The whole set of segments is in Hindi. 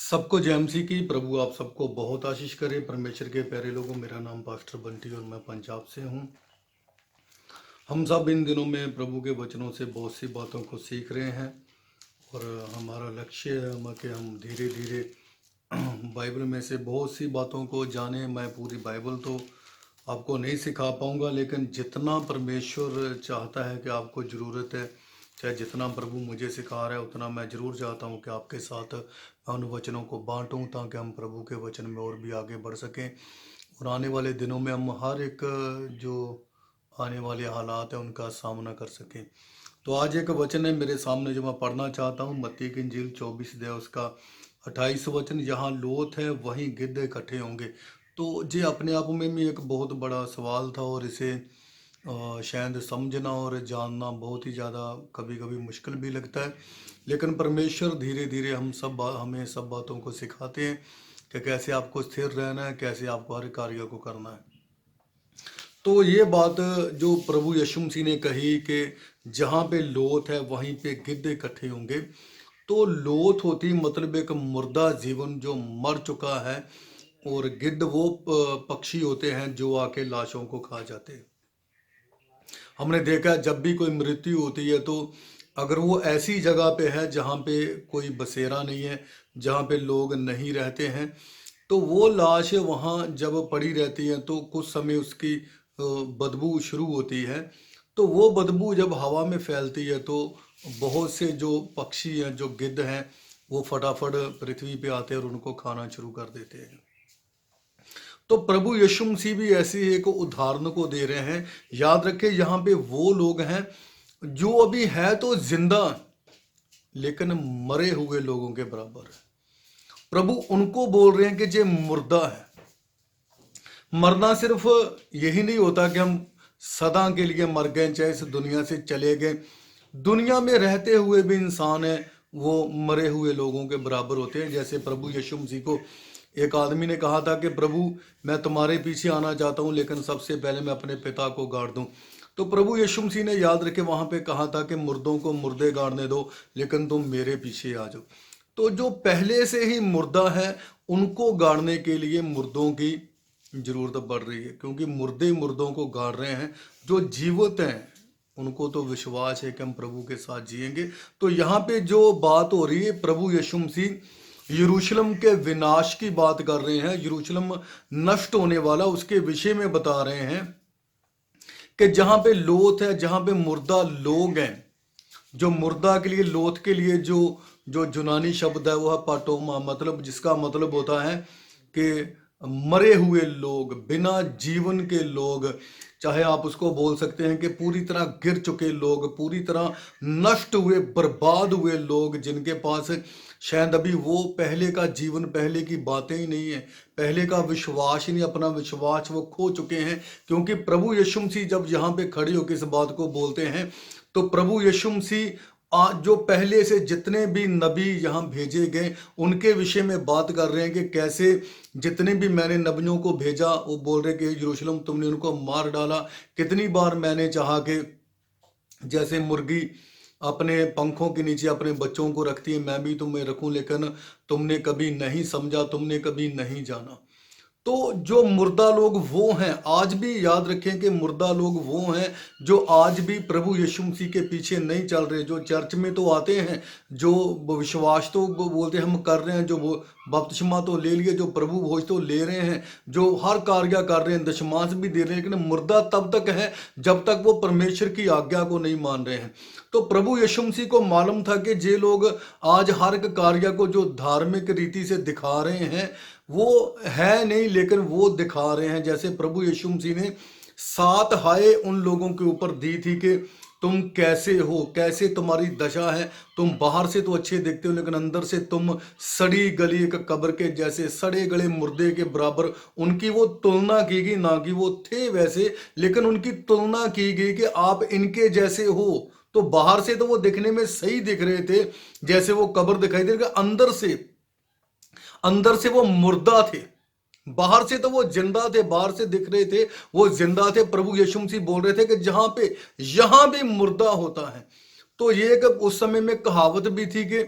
सबको जय मसीह की। प्रभु आप सबको बहुत आशीष करे। परमेश्वर के प्यारे लोगों, मेरा नाम पास्टर बंटी और मैं पंजाब से हूँ। हम सब इन दिनों में प्रभु के वचनों से बहुत सी बातों को सीख रहे हैं और हमारा लक्ष्य है कि हम धीरे धीरे बाइबल में से बहुत सी बातों को जाने। मैं पूरी बाइबल तो आपको नहीं सिखा पाऊंगा, लेकिन जितना परमेश्वर चाहता है कि आपको ज़रूरत है, चाहे जितना प्रभु मुझे सिखा रहा है उतना मैं ज़रूर चाहता हूं कि आपके साथ उन वचनों को बांटूं, ताकि हम प्रभु के वचन में और भी आगे बढ़ सकें और आने वाले दिनों में हम हर एक जो आने वाले हालात हैं उनका सामना कर सकें। तो आज एक वचन है मेरे सामने जो मैं पढ़ना चाहता हूँ। मत्ती की इंजील 24 अध्याय उसका 28 वचन, जहाँ लोथ है वहीं गिद्ध इकट्ठे होंगे। तो ये अपने आप में भी एक बहुत बड़ा सवाल था और इसे शायद समझना और जानना बहुत ही ज़्यादा कभी कभी मुश्किल भी लगता है, लेकिन परमेश्वर धीरे धीरे हमें सब बातों को सिखाते हैं कि कैसे आपको स्थिर रहना है, कैसे आपको हर कार्य को करना है। तो ये बात जो प्रभु यीशु मसीह ने कही कि जहाँ पे लोथ है वहीं पे गिद्ध इकट्ठे होंगे, तो लोथ होती मतलब एक मुर्दा जीवन जो मर चुका है, और गिद्ध वो पक्षी होते हैं जो आके लाशों को खा जाते हैं। हमने देखा है जब भी कोई मृत्यु होती है तो अगर वो ऐसी जगह पे है जहाँ पे कोई बसेरा नहीं है, जहाँ पे लोग नहीं रहते हैं, तो वो लाश वहाँ जब पड़ी रहती है तो कुछ समय उसकी बदबू शुरू होती है। तो वो बदबू जब हवा में फैलती है तो बहुत से जो पक्षी हैं, जो गिद्ध हैं, वो फटाफट पृथ्वी पे आते हैं और उनको खाना शुरू कर देते हैं। तो प्रभु यीशु मसीह भी ऐसी एक उदाहरण को दे रहे हैं। याद रखें, यहाँ पे वो लोग हैं जो अभी है तो जिंदा, लेकिन मरे हुए लोगों के बराबर है। प्रभु उनको बोल रहे हैं कि ये मुर्दा है। मरना सिर्फ यही नहीं होता कि हम सदा के लिए मर गए, चाहे इस दुनिया से चले गए। दुनिया में रहते हुए भी इंसान है वो मरे हुए लोगों के बराबर होते हैं। जैसे प्रभु यीशु मसीह को एक आदमी ने कहा था कि प्रभु मैं तुम्हारे पीछे आना चाहता हूँ, लेकिन सबसे पहले मैं अपने पिता को गाड़ दूं। तो प्रभु यीशु मसीह ने याद रखे वहां पे कहा था कि मुर्दों को मुर्दे गाड़ने दो, लेकिन तुम मेरे पीछे आ जाओ। तो जो पहले से ही मुर्दा है उनको गाड़ने के लिए मुर्दों की जरूरत पड़ रही है, क्योंकि मुर्दे मुर्दों को गाड़ रहे हैं। जो जीवित हैं उनको तो विश्वास है कि हम प्रभु के साथ जिएंगे। तो यहाँ पे जो बात हो रही है, प्रभु यीशु मसीह यरूशलेम के विनाश की बात कर रहे हैं। यरूशलेम नष्ट होने वाला उसके विषय में बता रहे हैं कि जहां पे लोथ है, जहां पे मुर्दा लोग हैं, जो मुर्दा के लिए, लोथ के लिए जो जो यूनानी शब्द है वो है पाटोमा, मतलब जिसका मतलब होता है कि मरे हुए लोग, बिना जीवन के लोग। चाहे आप उसको बोल सकते हैं कि पूरी तरह गिर चुके लोग, पूरी तरह नष्ट हुए, बर्बाद हुए लोग, जिनके पास शायद अभी वो पहले का जीवन, पहले की बातें ही नहीं है, पहले का विश्वास ही नहीं, अपना विश्वास वो खो चुके हैं। क्योंकि प्रभु यीशु मसीह जब यहाँ पे खड़े होकर इस बात को बोलते हैं, तो प्रभु यीशु मसीह जो पहले से जितने भी नबी यहाँ भेजे गए उनके विषय में बात कर रहे हैं कि कैसे जितने भी मैंने नबियों को भेजा, वो बोल रहे कि यरूशलेम तुमने उनको मार डाला। कितनी बार मैंने चाहा कि जैसे मुर्गी अपने पंखों के नीचे अपने बच्चों को रखती है, मैं भी तुम्हें रखूं, लेकिन तुमने कभी नहीं समझा, तुमने कभी नहीं जाना। तो जो मुर्दा लोग वो हैं, आज भी याद रखें कि मुर्दा लोग वो हैं जो आज भी प्रभु यीशु मसीह के पीछे नहीं चल रहे, जो चर्च में तो आते हैं, जो विश्वास तो बोलते हम कर रहे हैं, जो वो बपतिस्मा तो ले लिए, जो प्रभु भोज तो ले रहे हैं, जो हर कार्य कर रहे हैं, दशमांश भी दे रहे हैं, लेकिन मुर्दा तब तक है जब तक वो परमेश्वर की आज्ञा को नहीं मान रहे हैं। तो प्रभु यीशु मसीह को मालूम था कि जे लोग आज हर एक कार्य को जो धार्मिक रीति से दिखा रहे हैं वो है नहीं, लेकिन वो दिखा रहे हैं। जैसे प्रभु यीशु मसीह ने 7 हाय उन लोगों के ऊपर दी थी कि तुम कैसे हो, कैसे तुम्हारी दशा है, तुम बाहर से तो अच्छे दिखते हो लेकिन अंदर से तुम सड़ी गली एक कब्र के जैसे, सड़े गले मुर्दे के बराबर। उनकी वो तुलना की गई, ना कि वो थे वैसे, लेकिन उनकी तुलना की गई कि आप इनके जैसे हो। तो बाहर से तो वो दिखने में सही दिख रहे थे, जैसे वो कब्र दिखाई दे रही, अंदर से वो मुर्दा थे। बाहर से तो वो जिंदा थे, बाहर से दिख रहे थे वो जिंदा थे। प्रभु यीशु मसीह बोल रहे थे कि जहां पे यहां भी मुर्दा होता है। तो ये एक उस समय में कहावत भी थी कि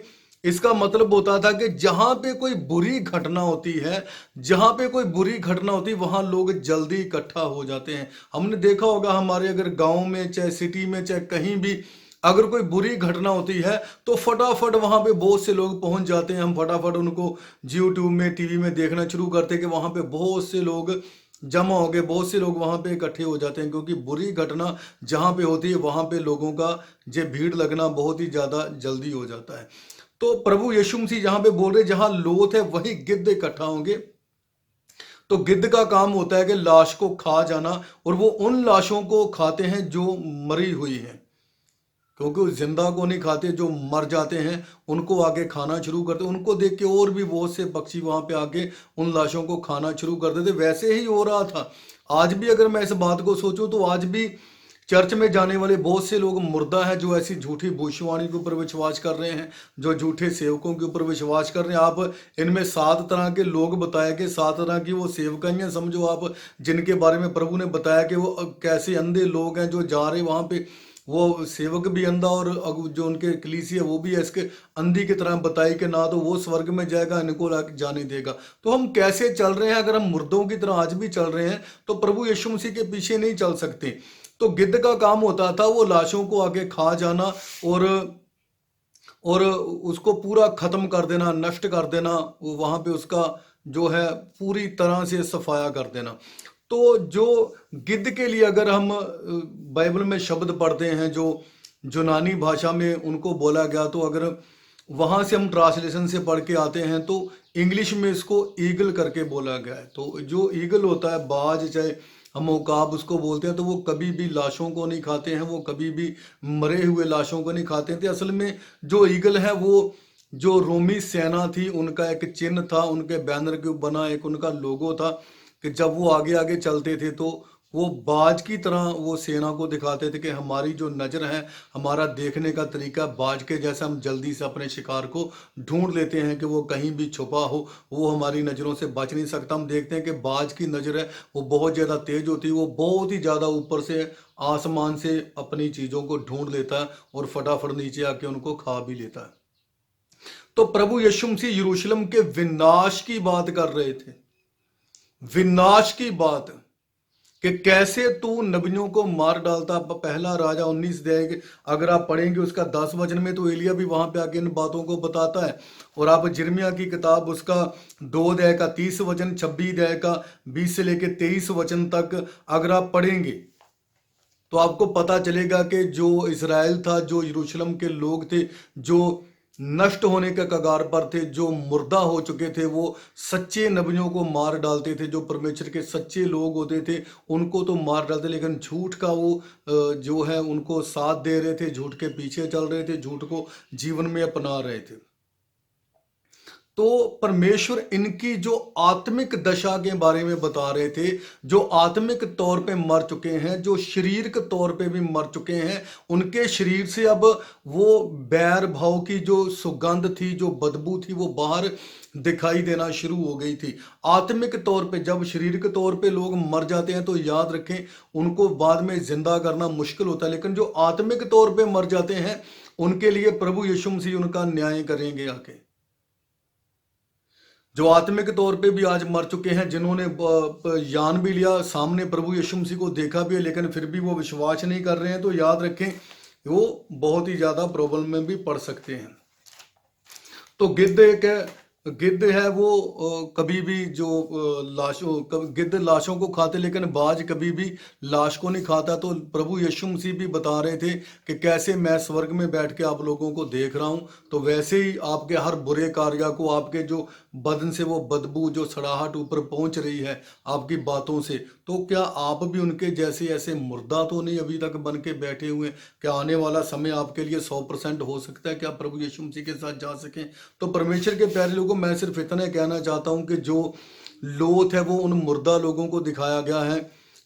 इसका मतलब होता था कि जहां पे कोई बुरी घटना होती है, जहां पे कोई बुरी घटना होती है, वहां लोग जल्दी इकट्ठा हो जाते हैं। हमने देखा होगा हमारे अगर गांव में, चाहे सिटी में, चाहे कहीं भी अगर कोई बुरी घटना होती है तो फटाफट वहां पे बहुत से लोग पहुंच जाते हैं। हम फटाफट उनको यूट्यूब में, टीवी में देखना शुरू करते हैं कि वहां पे बहुत से लोग जमा हो गए, बहुत से लोग वहां पे इकट्ठे हो जाते हैं, क्योंकि बुरी घटना जहां पे होती है वहां पे लोगों का जो भीड़ लगना बहुत ही ज्यादा जल्दी हो जाता है। तो प्रभु यीशु मसीह जहां पे बोल रहे जहां लोथ है वहीं गिद्ध इकट्ठा होंगे। तो गिद्ध का काम होता है कि लाश को खा जाना, और वो उन लाशों को खाते हैं जो मरी हुई हैं, क्योंकि वो जिंदा को नहीं खाते, जो मर जाते हैं उनको आके खाना शुरू करते। उनको देख के और भी बहुत से पक्षी वहां पे आके उन लाशों को खाना शुरू कर देते। वैसे ही हो रहा था आज भी। अगर मैं इस बात को सोचूं तो आज भी चर्च में जाने वाले बहुत से लोग मुर्दा हैं जो ऐसी झूठी भविष्यवाणी के ऊपर विश्वास कर रहे हैं, जो झूठे सेवकों के ऊपर विश्वास कर रहे हैं। आप इनमें 7 तरह के लोग बताए कि 7 तरह की वो सेवकाइयाँ समझो आप, जिनके बारे में प्रभु ने बताया कि वो कैसे अंधे लोग हैं जो जा रहे वहां पे। वो सेवक भी अंधा, और जो उनके कलीसिया वो भी इसके अंधी की तरह बताई कि ना तो वो स्वर्ग में जाएगा, इनको जाने देगा। तो हम कैसे चल रहे हैं? अगर हम मुर्दों की तरह आज भी चल रहे हैं तो प्रभु यीशु मसीह के पीछे नहीं चल सकते। तो गिद्ध का काम होता था वो लाशों को आके खा जाना, और उसको पूरा खत्म कर देना, नष्ट कर देना, वहां पे उसका जो है पूरी तरह से सफाया कर देना। तो जो गिद्ध के लिए अगर हम बाइबल में शब्द पढ़ते हैं जो यूनानी भाषा में उनको बोला गया, तो अगर वहां से हम ट्रांसलेशन से पढ़ के आते हैं तो इंग्लिश में इसको ईगल करके बोला गया है। तो जो ईगल होता है, बाज, चाहे हम उकाब उसको बोलते हैं, तो वो कभी भी लाशों को नहीं खाते हैं, वो कभी भी मरे हुए लाशों को नहीं खाते थे। असल में जो ईगल है वो जो रोमी सेना थी उनका एक चिन्ह था, उनके बैनर के बना एक उनका लोगो था, कि जब वो आगे आगे चलते थे तो वो बाज की तरह वो सेना को दिखाते थे कि हमारी जो नज़र है, हमारा देखने का तरीका बाज के जैसा, हम जल्दी से अपने शिकार को ढूंढ लेते हैं कि वो कहीं भी छुपा हो, वो हमारी नज़रों से बच नहीं सकता। हम देखते हैं कि बाज की नज़र है वो बहुत ज़्यादा तेज होती है, वो बहुत ही ज़्यादा ऊपर से आसमान से अपनी चीज़ों को ढूंढ लेता है और फटाफट नीचे आके उनको खा भी लेता है। तो प्रभु यीशु मसीह यरूशलेम के विनाश की बात कर रहे थे, विनाश की बात, कि कैसे तू नबियों को मार डालता। पहला राजा 19 अध्याय अगर आप पढ़ेंगे उसका 10 वचन में, तो एलिया भी वहां पे आके इन बातों को बताता है। और आप जिर्मिया की किताब उसका 2 अध्याय का 30 वचन, 26 अध्याय का 20 से लेकर 23 वचन तक अगर आप पढ़ेंगे तो आपको पता चलेगा कि जो इज़राइल था, जो यरूशलेम के लोग थे, जो नष्ट होने के कगार पर थे, जो मुर्दा हो चुके थे, वो सच्चे नबियों को मार डालते थे। जो परमेश्वर के सच्चे लोग होते थे उनको तो मार डालते, लेकिन झूठ का वो जो है उनको साथ दे रहे थे, झूठ के पीछे चल रहे थे, झूठ को जीवन में अपना रहे थे। तो परमेश्वर इनकी जो आत्मिक दशा के बारे में बता रहे थे, जो आत्मिक तौर पे मर चुके हैं, जो शारीरिक तौर पे भी मर चुके हैं, उनके शरीर से अब वो बैर भाव की जो सुगंध थी, जो बदबू थी, वो बाहर दिखाई देना शुरू हो गई थी। आत्मिक तौर पे जब शारीरिक तौर पे लोग मर जाते हैं तो याद रखें उनको बाद में जिंदा करना मुश्किल होता है, लेकिन जो आत्मिक तौर पे मर जाते हैं उनके लिए प्रभु यीशु मसीह उनका न्याय करेंगे आके। जो आत्मिक तौर पे भी आज मर चुके हैं, जिन्होंने जान भी लिया, सामने प्रभु यीशु मसीह को देखा भी है, लेकिन फिर भी वो विश्वास नहीं कर रहे हैं, तो याद रखें वो बहुत ही ज़्यादा प्रॉब्लम में भी पड़ सकते हैं। तो गिद्ध है वो कभी भी जो गिद्ध लाशों को खाते, लेकिन बाज कभी भी लाश को नहीं खाता। तो प्रभु यीशु मसीह भी बता रहे थे कि कैसे मैं स्वर्ग में बैठ के आप लोगों को देख रहा हूं, तो वैसे ही आपके हर बुरे कार्य को, आपके जो बदन से वो बदबू, जो सड़ाहट ऊपर पहुंच रही है आपकी बातों से, तो क्या आप भी उनके जैसे ऐसे मुर्दा तो नहीं अभी तक बन के बैठे हुए? क्या आने वाला समय आपके लिए 100% हो सकता है कि आप प्रभु यीशु मसीह के साथ जा सकें? तो परमेश्वर के प्यारे लोगों, मैं सिर्फ इतना कहना चाहता हूं कि जो लोथ है वो उन मुर्दा लोगों को दिखाया गया है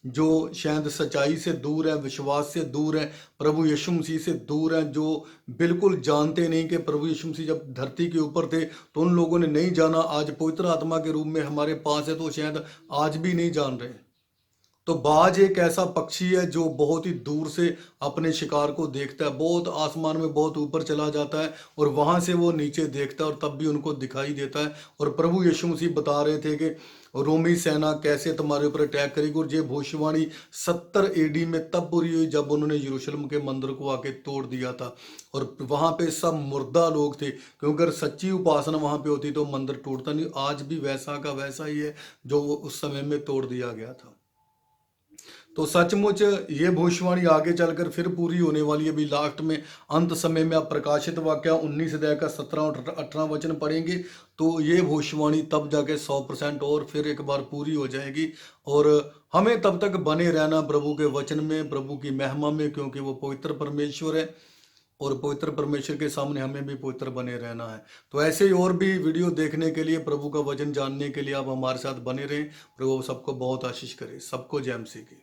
जो शायद सच्चाई से दूर है, विश्वास से दूर है, प्रभु यीशु मसीह से दूर है, जो बिल्कुल जानते नहीं कि प्रभु यीशु मसीह जब धरती के ऊपर थे तो उन लोगों ने नहीं जाना। आज पवित्र आत्मा के रूप में हमारे पास है तो शायद आज भी नहीं जान रहे। तो बाज एक ऐसा पक्षी है जो बहुत ही दूर से अपने शिकार को देखता है, बहुत आसमान में बहुत ऊपर चला जाता है और वहां से वो नीचे देखता है और तब भी उनको दिखाई देता है। और प्रभु यीशु मसीह बता रहे थे कि रोमी सेना कैसे तुम्हारे ऊपर अटैक करेगी, और ये भविष्यवाणी 70 एडी में तब पूरी हुई जब उन्होंने यरूशलेम के मंदिर को आके तोड़ दिया था। और वहां पे सब मुर्दा लोग थे, क्योंकि अगर सच्ची उपासना वहां पे होती तो मंदिर टूटता नहीं। आज भी वैसा का वैसा ही है जो वो उस समय में तोड़ दिया गया था। तो सचमुच ये भविष्यवाणी आगे चलकर फिर पूरी होने वाली है। अभी लास्ट में अंत समय में आप प्रकाशित वाक्य 19 अध्याय का 17 और 18 वचन पढ़ेंगे तो ये भविष्यवाणी तब जाके 100% और फिर एक बार पूरी हो जाएगी। और हमें तब तक बने रहना प्रभु के वचन में, प्रभु की महिमा में, क्योंकि वो पवित्र परमेश्वर है और पवित्र परमेश्वर के सामने हमें भी पवित्र बने रहना है। तो ऐसे ही और भी वीडियो देखने के लिए, प्रभु का वचन जानने के लिए आप हमारे साथ बने रहें। प्रभु सबको बहुत आशीष करे। सबको जय मसीह की।